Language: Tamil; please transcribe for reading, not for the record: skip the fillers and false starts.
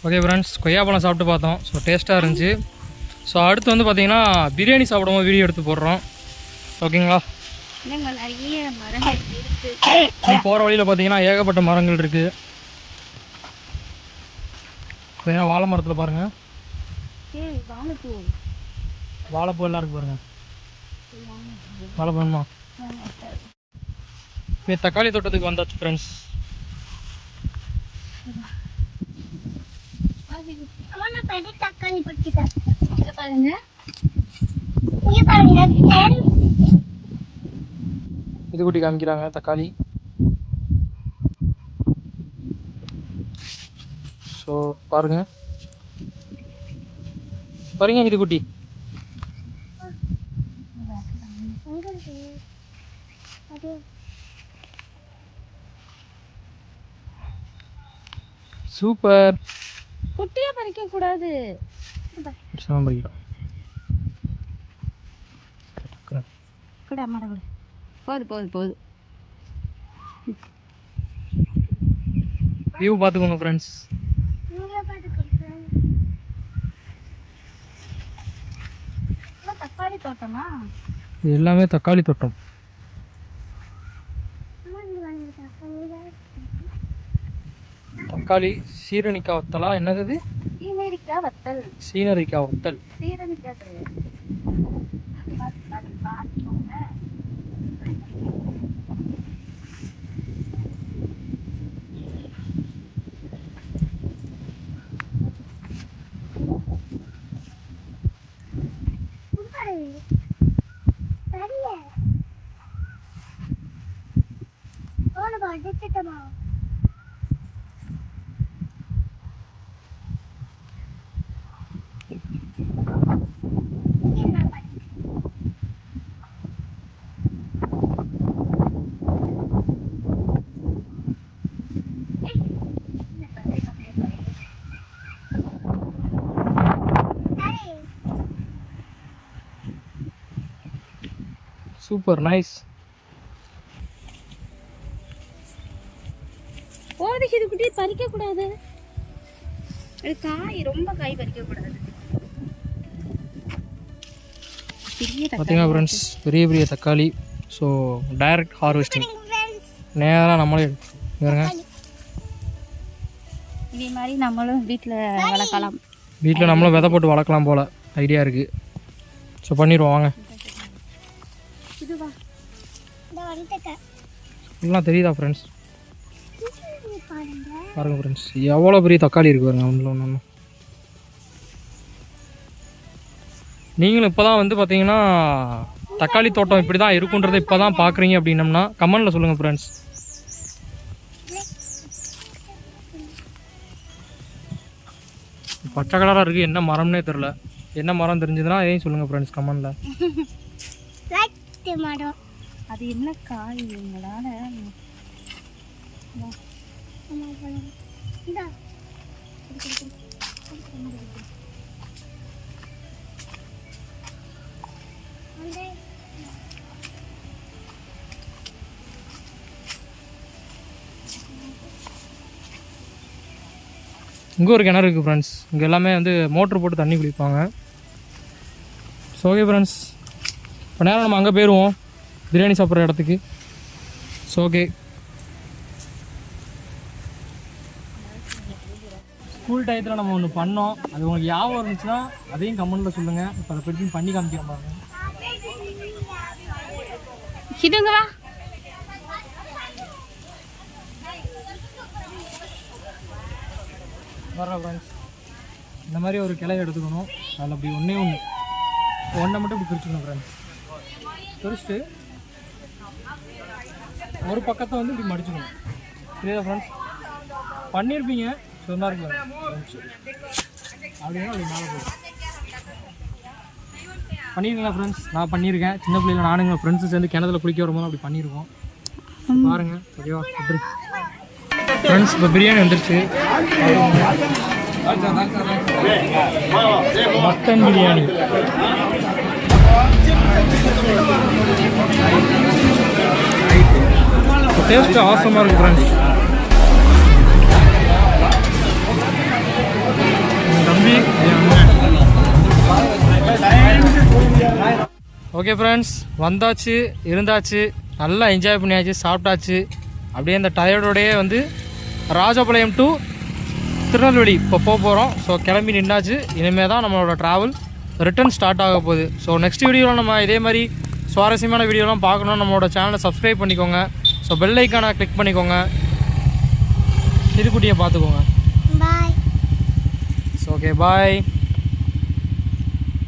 ஓகே ஃப்ரெண்ட்ஸ், கொய்யாப்பழம் சாப்பிட்டு பார்த்தோம். ஸோ டேஸ்ட்டாக இருந்துச்சு. ஸோ அடுத்து வந்து பார்த்திங்கன்னா பிரியாணி சாப்பிடும்போது வீடியோ எடுத்து போடுறோம். ஓகேங்களா? நிறைய மரங்கள் இருக்குது. போகிற வழியில் பார்த்தீங்கன்னா ஏகப்பட்ட மரங்கள் இருக்குது. வாழை மரத்தில் பாருங்கள், வாழைப்பூ எல்லாம் இருக்குது பாருங்கள். வாழைப்பூ வேணுமா? இப்போ தக்காளி தோட்டத்துக்கு வந்தாச்சு ஃப்ரெண்ட்ஸ். இது குட்டி காமிக்கிறாங்க தக்காளி. ஸோ பாருங்க பாருங்க, இது குட்டி சூப்பர். குட்டியா பறிக்க கூடாது, போது போது போது. வியூ பார்த்துக்கோங்க ஃப்ரெண்ட்ஸ். தக்காளி தோட்டமா? இது எல்லாமே தக்காளி தோட்டம். தக்காளி சீரணிக்காய் வத்தலா? என்னது? சீனரிக்காய் வத்தல். சீனரிக்காய் வத்தல். சீரணிக்காய் கிடையாது. Super nice. போதைக்கு இது குட்டி பறிக்க கூடாது. காய் ரொம்ப காய் பறிக்க கூடாது. பார்த்தீங்கன்னா ஃப்ரெண்ட்ஸ், பெரிய பெரிய தக்காளி. ஸோ டைரக்ட் ஹார்வெஸ்டிங், நேராக நம்மளே எடுங்க. இதே மாதிரி நம்மளும் வீட்டில் வளர்க்கலாம். வீட்டில் நம்மளும் விதை போட்டு வளர்க்கலாம் போல் ஐடியா இருக்குது. ஸோ பண்ணிடுவோம் வாங்க. எல்லாம் தெரியுதா ஃப்ரெண்ட்ஸ்? பாருங்க ஃப்ரெண்ட்ஸ், எவ்வளோ பெரிய தக்காளி இருக்கு பாருங்க. ஒன்று நீங்களும் இப்போ தான் வந்து பார்த்தீங்கன்னா தக்காளி தோட்டம் இப்படி தான் இருக்குன்றதை இப்போ தான் பார்க்குறீங்க அப்படின்னம்னா கமெண்டில் சொல்லுங்கள் ஃப்ரெண்ட்ஸ். பச்சை கலராக இருக்குது, என்ன மரம்னே தெரில. என்ன மரம் தெரிஞ்சதுன்னா அதையும் சொல்லுங்கள் ஃப்ரெண்ட்ஸ் கமெண்டில். அது என்ன காய் எங்களால் இங்கே ஒரு கிணறு இருக்குது ஃப்ரெண்ட்ஸ். இங்கே எல்லாமே வந்து மோட்ரு போட்டு தண்ணி குடிப்பாங்க. ஸோ ஓகே ஃப்ரெண்ட்ஸ், இப்போ நேரம் நம்ம அங்கே போயிடுவோம் பிரியாணி சாப்பிட்ற இடத்துக்கு. ஸோ ஓகே, ஸ்கூல் டயத்தில் நம்ம ஒன்று பண்ணோம், அது உங்களுக்கு ஞாபகம் இருந்துச்சுன்னா அதையும் கமெண்ட்டில் சொல்லுங்கள். இப்போ அதை பற்றி பண்ணி காமிக்கிற பாருங்க. இதுங்களா வர ஃப்ரெண்ட்ஸ், இந்த மாதிரி ஒரு கிளையை எடுத்துக்கணும். அதில் அப்படி ஒன்றை மட்டும் இப்படி பிரிச்சுக்கணும் ஃப்ரெண்ட்ஸ். பிரிச்சுட்டு ஒரு பக்கத்தை வந்து இப்படி மடிச்சுக்கணும். புரியுதா ஃப்ரெண்ட்ஸ்? பண்ணியிருப்பீங்க சொன்னா இருக்கு அப்படின்னா அப்படி மேலே போகும். பண்ணியிருக்கீங்களா ஃப்ரெண்ட்ஸ்? நான் பண்ணியிருக்கேன். சின்ன பிள்ளைல நானுங்க ஃப்ரெண்ட்ஸு சேர்ந்து கிணத்துல குளிக்க வரும்போது அப்படி பண்ணியிருக்கோம். பாருங்கள் ஓகேவா ஃப்ரெண்ட்ஸ். இப்போ பிரியாணி வந்துருச்சு. மட்டன் பிரியாணி. டேஸ்ட்டு ஆசமாக இருக்குது ஃப்ரெண்ட்ஸ். ஓகே ஃப்ரெண்ட்ஸ், வந்தாச்சு, இருந்தாச்சு, நல்லா என்ஜாய் பண்ணியாச்சு, சாப்பிட்டாச்சு. அப்படியே இந்த டயர்டோடையே வந்து ராஜபாளையம் டு திருநெல்வேலி இப்போ போக போகிறோம். ஸோ கிளம்பி நின்னாச்சு. இனிமேல் தான் நம்மளோட ட்ராவல் ரிட்டர்ன் ஸ்டார்ட் ஆக போகுது. ஸோ நெக்ஸ்ட் வீடியோவில் நம்ம இதே மாதிரி சுவாரஸ்யமான வீடியோலாம் பார்க்கணும். நம்மளோட சேனலை சப்ஸ்கிரைப் பண்ணிக்கோங்க. ஸோ பெல் ஐக்கானை கிளிக் பண்ணிக்கோங்க. இதுக்குட்டியை பார்த்துக்கோங்க. பாய். ஸோ ஓகே, பாய்.